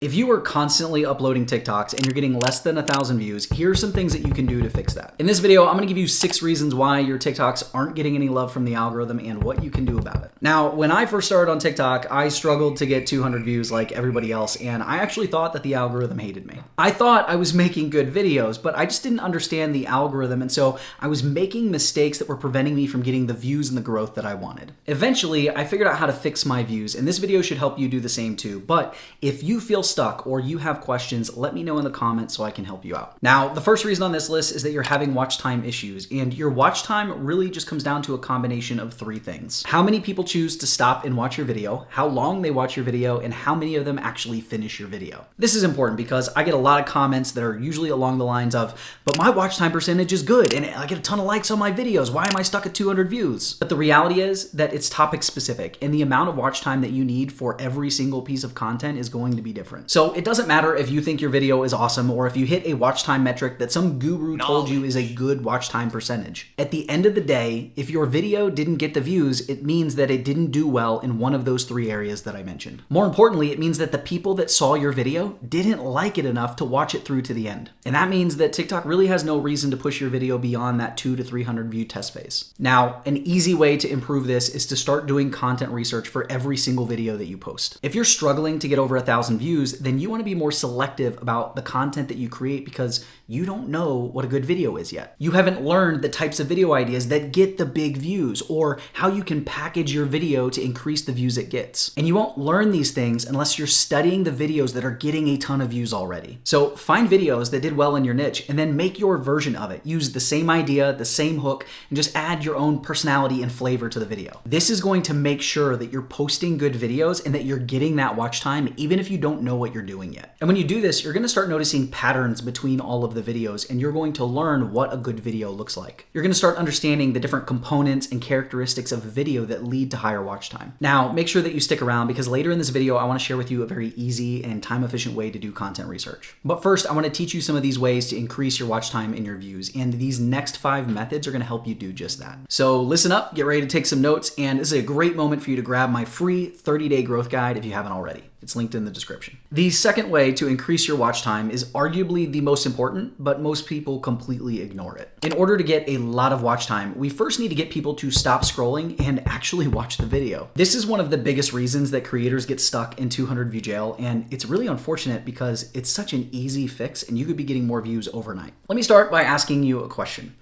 If you are constantly uploading TikToks and you're getting less than 1,000 views, here are some things that you can do to fix that. In this video, I'm gonna give you 6 reasons why your TikToks aren't getting any love from the algorithm and what you can do about it. Now, when I first started on TikTok, I struggled to get 200 views like everybody else, and I actually thought that the algorithm hated me. I thought I was making good videos, but I just didn't understand the algorithm, and so I was making mistakes that were preventing me from getting the views and the growth that I wanted. Eventually, I figured out how to fix my views, and this video should help you do the same too. But if you feel stuck or you have questions, let me know in the comments so I can help you out. Now, the first reason on this list is that you're having watch time issues, and your watch time really just comes down to a combination of 3 things. How many people choose to stop and watch your video, how long they watch your video, and how many of them actually finish your video. This is important because I get a lot of comments that are usually along the lines of, but my watch time percentage is good and I get a ton of likes on my videos. Why am I stuck at 200 views? But the reality is that it's topic specific, and the amount of watch time that you need for every single piece of content is going to be different. So it doesn't matter if you think your video is awesome or if you hit a watch time metric that some guru told you is a good watch time percentage. At the end of the day, if your video didn't get the views, it means that it didn't do well in one of those 3 areas that I mentioned. More importantly, it means that the people that saw your video didn't like it enough to watch it through to the end. And that means that TikTok really has no reason to push your video beyond that 200 to 300 view test phase. Now, an easy way to improve this is to start doing content research for every single video that you post. If you're struggling to get over 1,000 views, then you want to be more selective about the content that you create because you don't know what a good video is yet. You haven't learned the types of video ideas that get the big views or how you can package your video to increase the views it gets. And you won't learn these things unless you're studying the videos that are getting a ton of views already. So find videos that did well in your niche and then make your version of it. Use the same idea, the same hook, and just add your own personality and flavor to the video. This is going to make sure that you're posting good videos and that you're getting that watch time even if you don't know what you're doing yet. And when you do this, you're going to start noticing patterns between all of the videos, and you're going to learn what a good video looks like. You're going to start understanding the different components and characteristics of a video that lead to higher watch time. Now, make sure that you stick around because later in this video, I want to share with you a very easy and time-efficient way to do content research. But first, I want to teach you some of these ways to increase your watch time and your views, and these next 5 methods are going to help you do just that. So listen up, get ready to take some notes, and this is a great moment for you to grab my free 30-day growth guide if you haven't already. It's linked in the description. The second way to increase your watch time is arguably the most important, but most people completely ignore it. In order to get a lot of watch time, we first need to get people to stop scrolling and actually watch the video. This is one of the biggest reasons that creators get stuck in 200 view jail, and it's really unfortunate because it's such an easy fix and you could be getting more views overnight. Let me start by asking you a question.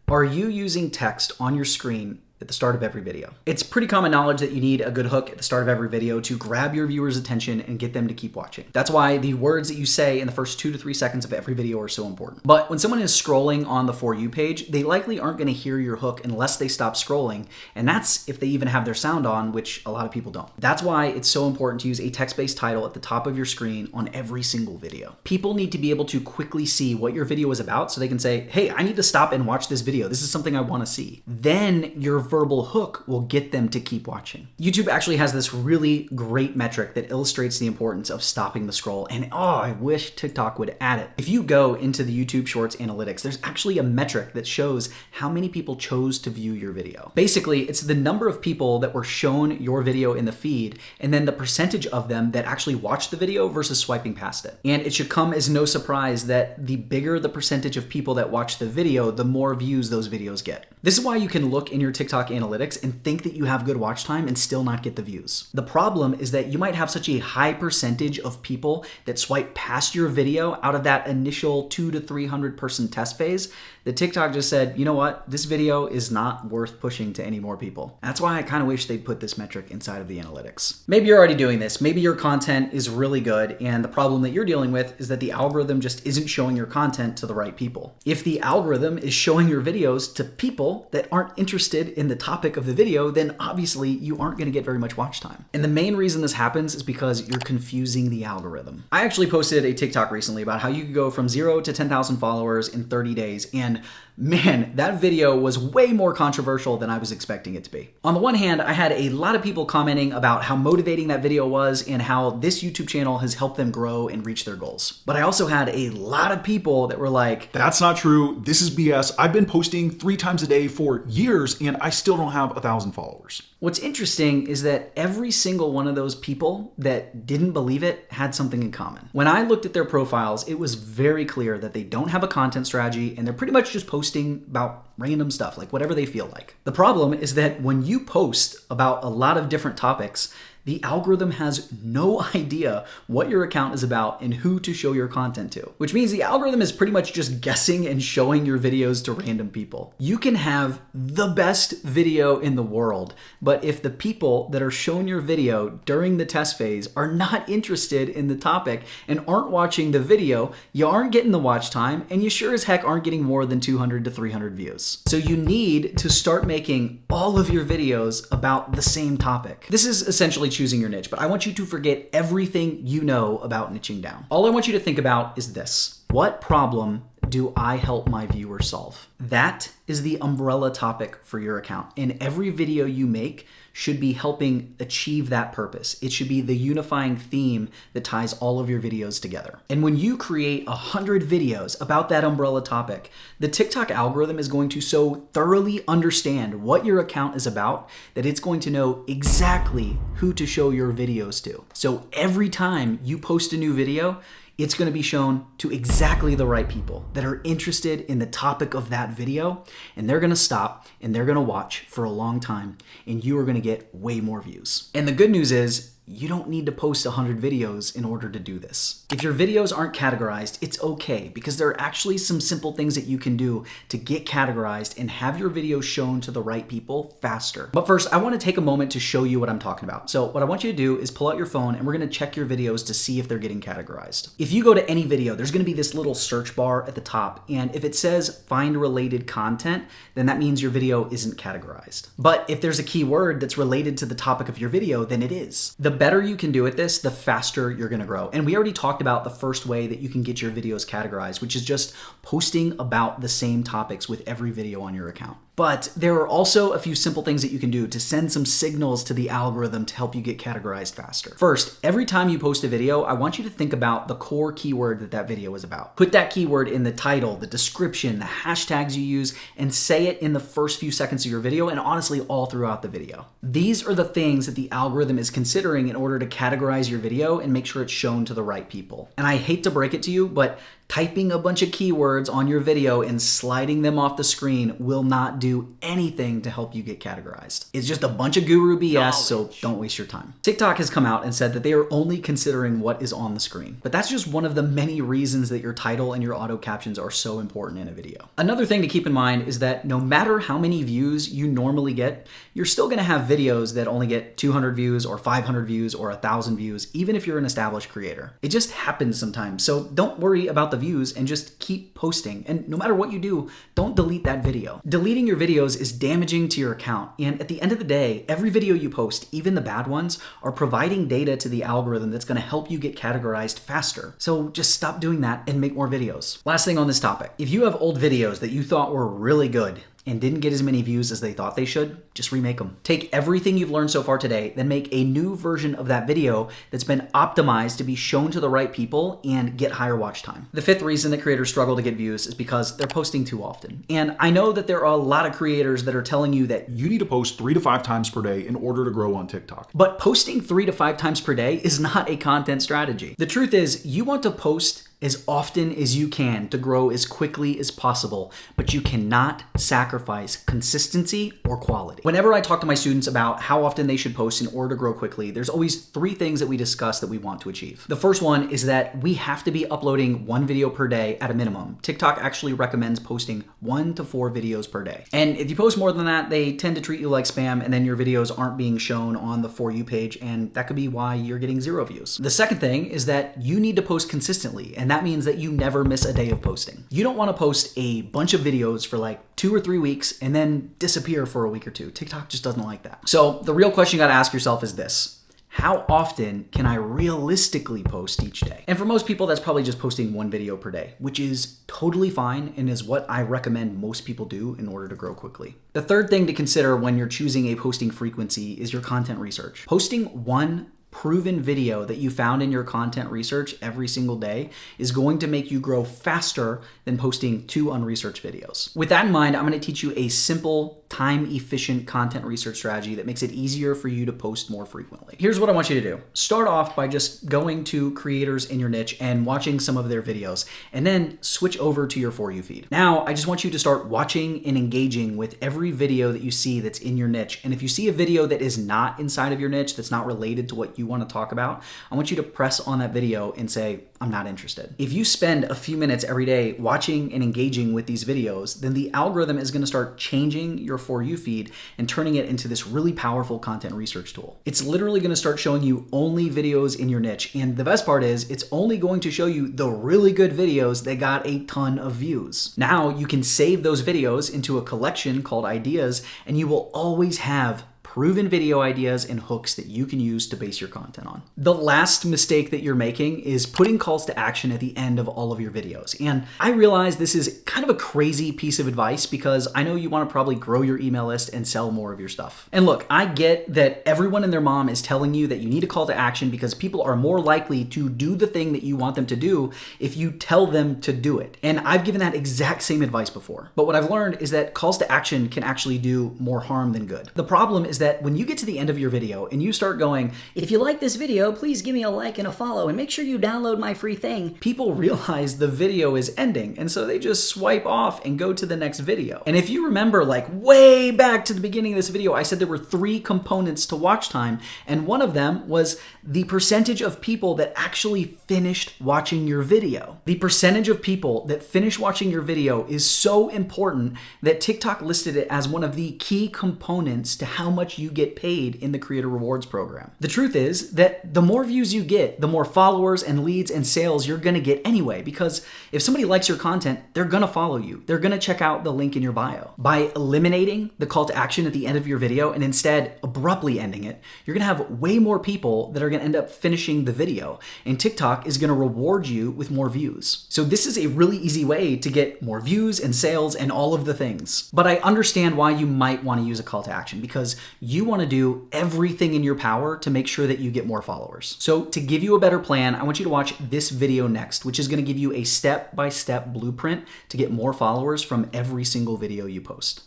Are you using text on your screen at the start of every video? It's pretty common knowledge that you need a good hook at the start of every video to grab your viewers' attention and get them to keep watching. That's why the words that you say in the first 2 to 3 seconds of every video are so important. But when someone is scrolling on the For You page, they likely aren't going to hear your hook unless they stop scrolling, and that's if they even have their sound on, which a lot of people don't. That's why it's so important to use a text-based title at the top of your screen on every single video. People need to be able to quickly see what your video is about so they can say, hey, I need to stop and watch this video. This is something I want to see. Then your verbal hook will get them to keep watching. YouTube actually has this really great metric that illustrates the importance of stopping the scroll, and I wish TikTok would add it. If you go into the YouTube Shorts analytics, there's actually a metric that shows how many people chose to view your video. Basically, it's the number of people that were shown your video in the feed, and then the percentage of them that actually watched the video versus swiping past it. And it should come as no surprise that the bigger the percentage of people that watch the video, the more views those videos get. This is why you can look in your TikTok analytics and think that you have good watch time and still not get the views. The problem is that you might have such a high percentage of people that swipe past your video out of that initial 200 to 300 person test phase that TikTok just said, you know what, this video is not worth pushing to any more people. That's why I kind of wish they'd put this metric inside of the analytics. Maybe you're already doing this. Maybe your content is really good and the problem that you're dealing with is that the algorithm just isn't showing your content to the right people. If the algorithm is showing your videos to people that aren't interested in the topic of the video, then obviously you aren't going to get very much watch time. And the main reason this happens is because you're confusing the algorithm. I actually posted a TikTok recently about how you could go from 0 to 10,000 followers in 30 days, and man, that video was way more controversial than I was expecting it to be. On the one hand, I had a lot of people commenting about how motivating that video was and how this YouTube channel has helped them grow and reach their goals. But I also had a lot of people that were like, that's not true. This is BS. I've been posting 3 times a day for years and I still don't have 1,000 followers. What's interesting is that every single one of those people that didn't believe it had something in common. When I looked at their profiles, it was very clear that they don't have a content strategy and they're pretty much just posting about random stuff, like whatever they feel like. The problem is that when you post about a lot of different topics, the algorithm has no idea what your account is about and who to show your content to, which means the algorithm is pretty much just guessing and showing your videos to random people. You can have the best video in the world, but if the people that are shown your video during the test phase are not interested in the topic and aren't watching the video, you aren't getting the watch time and you sure as heck aren't getting more than 200 to 300 views. So you need to start making all of your videos about the same topic. This is essentially choosing your niche, but I want you to forget everything you know about niching down. All I want you to think about is this: what problem do I help my viewers solve? That is the umbrella topic for your account. And every video you make should be helping achieve that purpose. It should be the unifying theme that ties all of your videos together. And when you create 100 videos about that umbrella topic, the TikTok algorithm is going to so thoroughly understand what your account is about that it's going to know exactly who to show your videos to. So every time you post a new video, it's going to be shown to exactly the right people that are interested in the topic of that video, and they're going to stop and they're going to watch for a long time, and you are going to get way more views. And the good news is, you don't need to post 100 videos in order to do this. If your videos aren't categorized, it's okay, because there are actually some simple things that you can do to get categorized and have your videos shown to the right people faster. But first, I want to take a moment to show you what I'm talking about. So what I want you to do is pull out your phone and we're going to check your videos to see if they're getting categorized. If you go to any video, there's going to be this little search bar at the top, and if it says find related content, then that means your video isn't categorized. But if there's a keyword that's related to the topic of your video, then it is. The better you can do at this, the faster you're going to grow. And we already talked about the first way that you can get your videos categorized, which is just posting about the same topics with every video on your account. But there are also a few simple things that you can do to send some signals to the algorithm to help you get categorized faster. First, every time you post a video, I want you to think about the core keyword that that video is about. Put that keyword in the title, the description, the hashtags you use, and say it in the first few seconds of your video, and honestly all throughout the video. These are the things that the algorithm is considering in order to categorize your video and make sure it's shown to the right people. And I hate to break it to you, but typing a bunch of keywords on your video and sliding them off the screen will not do anything to help you get categorized. It's just a bunch of guru BS, so don't waste your time. TikTok has come out and said that they are only considering what is on the screen, but that's just one of the many reasons that your title and your auto captions are so important in a video. Another thing to keep in mind is that no matter how many views you normally get, you're still gonna have videos that only get 200 views or 500 views or 1,000 views, even if you're an established creator. It just happens sometimes, so don't worry about the views and just keep posting. And no matter what you do, don't delete that video. Deleting your videos is damaging to your account. And at the end of the day, every video you post, even the bad ones, are providing data to the algorithm that's going to help you get categorized faster. So just stop doing that and make more videos. Last thing on this topic, if you have old videos that you thought were really good and didn't get as many views as they thought they should, just remake them. Take everything you've learned so far today, then make a new version of that video that's been optimized to be shown to the right people and get higher watch time. The fifth reason that creators struggle to get views is because they're posting too often. And I know that there are a lot of creators that are telling you that you need to post 3 to 5 times per day in order to grow on TikTok. But posting 3 to 5 times per day is not a content strategy. The truth is, you want to post as often as you can to grow as quickly as possible, but you cannot sacrifice consistency or quality. Whenever I talk to my students about how often they should post in order to grow quickly, there's always 3 things that we discuss that we want to achieve. The first one is that we have to be uploading 1 video per day at a minimum. TikTok actually recommends posting 1 to 4 videos per day. And if you post more than that, they tend to treat you like spam, and then your videos aren't being shown on the For You page, and that could be why you're getting 0 views. The second thing is that you need to post consistently, and that means that you never miss a day of posting. You don't want to post a bunch of videos for like 2 or 3 weeks and then disappear for a week or 2. TikTok just doesn't like that. So the real question you got to ask yourself is this: how often can I realistically post each day? And for most people, that's probably just posting one video per day, which is totally fine and is what I recommend most people do in order to grow quickly. The third thing to consider when you're choosing a posting frequency is your content research. Posting one proven video that you found in your content research every single day is going to make you grow faster than posting 2 unresearched videos. With that in mind, I'm going to teach you a simple, time-efficient content research strategy that makes it easier for you to post more frequently. Here's what I want you to do. Start off by just going to creators in your niche and watching some of their videos, and then switch over to your For You feed. Now, I just want you to start watching and engaging with every video that you see that's in your niche. And if you see a video that is not inside of your niche, that's not related to what you want to talk about, I want you to press on that video and say, I'm not interested. If you spend a few minutes every day watching and engaging with these videos, then the algorithm is going to start changing your For You feed and turning it into this really powerful content research tool. It's literally going to start showing you only videos in your niche. And the best part is it's only going to show you the really good videos that got a ton of views. Now you can save those videos into a collection called Ideas, and you will always have proven video ideas and hooks that you can use to base your content on. The last mistake that you're making is putting calls to action at the end of all of your videos. And I realize this is kind of a crazy piece of advice because I know you want to probably grow your email list and sell more of your stuff. And look, I get that everyone and their mom is telling you that you need a call to action because people are more likely to do the thing that you want them to do if you tell them to do it. And I've given that exact same advice before. But what I've learned is that calls to action can actually do more harm than good. The problem is that when you get to the end of your video and you start going, if you like this video, please give me a like and a follow and make sure you download my free thing, people realize the video is ending. And so they just swipe off and go to the next video. And if you remember, like way back to the beginning of this video, I said there were 3 components to watch time. And one of them was the percentage of people that actually finished watching your video. The percentage of people that finish watching your video is so important that TikTok listed it as one of the key components to how much you get paid in the Creator Rewards program. The truth is that the more views you get, the more followers and leads and sales you're gonna get anyway, because if somebody likes your content, they're gonna follow you. They're gonna check out the link in your bio. By eliminating the call to action at the end of your video and instead abruptly ending it, you're gonna have way more people that are gonna end up finishing the video, and TikTok is gonna reward you with more views. So this is a really easy way to get more views and sales and all of the things. But I understand why you might wanna use a call to action, because you want to do everything in your power to make sure that you get more followers. So to give you a better plan, I want you to watch this video next, which is going to give you a step-by-step blueprint to get more followers from every single video you post.